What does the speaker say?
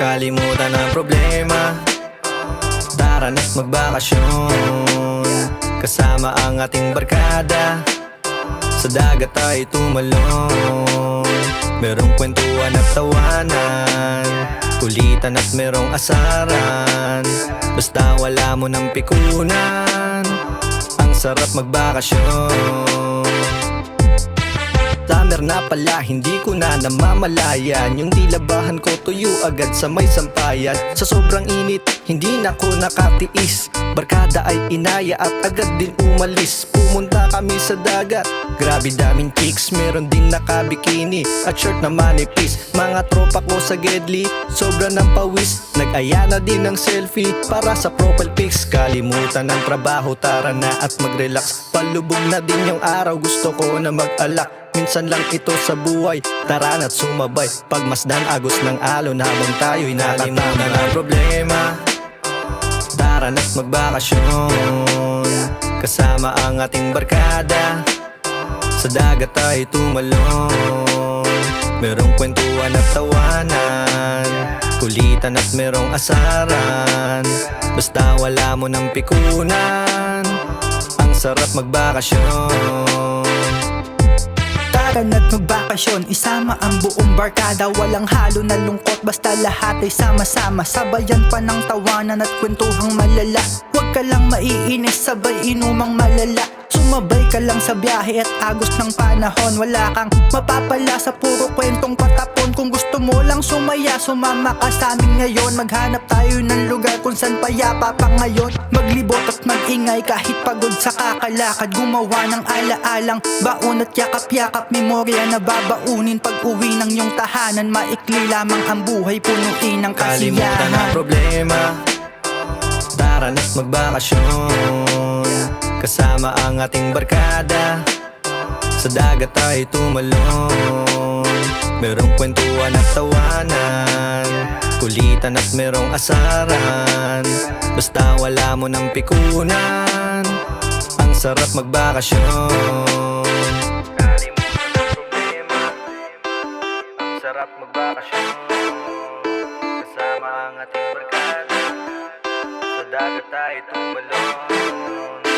Kalimutan ang problema, tara na't magbakasyon. Kasama ang ating barkada, sa dagat tayo tumalon. Merong kwentuhan at tawanan, kulitan at merong asaran. Basta wala mo ng pikunan, ang sarap magbakasyon. Summer na pala, hindi ko na namamalayan. Yung dilabahan ko tuyo agad sa may sampayan. Sa sobrang init, hindi na ko nakatiis. Barkada ay inaya at agad din umalis. Pumunta kami sa dagat, grabe daming chicks. Meron din nakabikini at short na manipis. Mga tropa ko sa Gedli, sobra ng pawis. Nag-aya na din ng selfie para sa profile pics. Kalimutan ng trabaho, tara na at mag-relax. Palubog na din yung araw, gusto ko na mag-alak. Minsan lang ito sa buhay, tara na't sumabay. Pagmasdan agos ng alon habang tayo'y nakalimutan ang problema, tara na't magbakasyon. Kasama ang ating barkada, sa dagat tayo tumalon. Merong kwentuhan at tawanan, kulitan at merong asaran. Basta wala mo ng pikunan, ang sarap magbakasyon. Tara na't magbakasyon, isama ang buong barkada. Walang halo na lungkot, basta lahat ay sama-sama. Sabayan pa ng tawanan at kwentuhang malala. Huwag ka lang maiinis, sabay inumang malala. Sumabay ka lang sa biyahe at agos ng panahon. Wala kang mapapala sa puro kwentong patapon. Kung gusto mo lang sumaya, sumama ka sa amin ngayon. Maghanap tayo ng lugar kung saan payapa pa ngayon. Maglibot at magingay kahit pagod sa kakalakad. Gumawa ng ala-alang baon at yakap-yakap. Memorya na babaunin pag uwi ng iyong tahanan. Maikli lamang ang buhay, punuin ng kasiyahan. Kalimutan ang problema, tara na't magbakasyon. Kasama ang ating barkada, sa dagat tayo tumalon. Merong kwentuhan at tawanan, kulitan at merong asaran. Basta wala mo ng pikunan, ang sarap magbakasyon. Kalimutan ang problema, ang sarap magbakasyon. Kasama ang ating barkada, sa dagat tayo tumalon.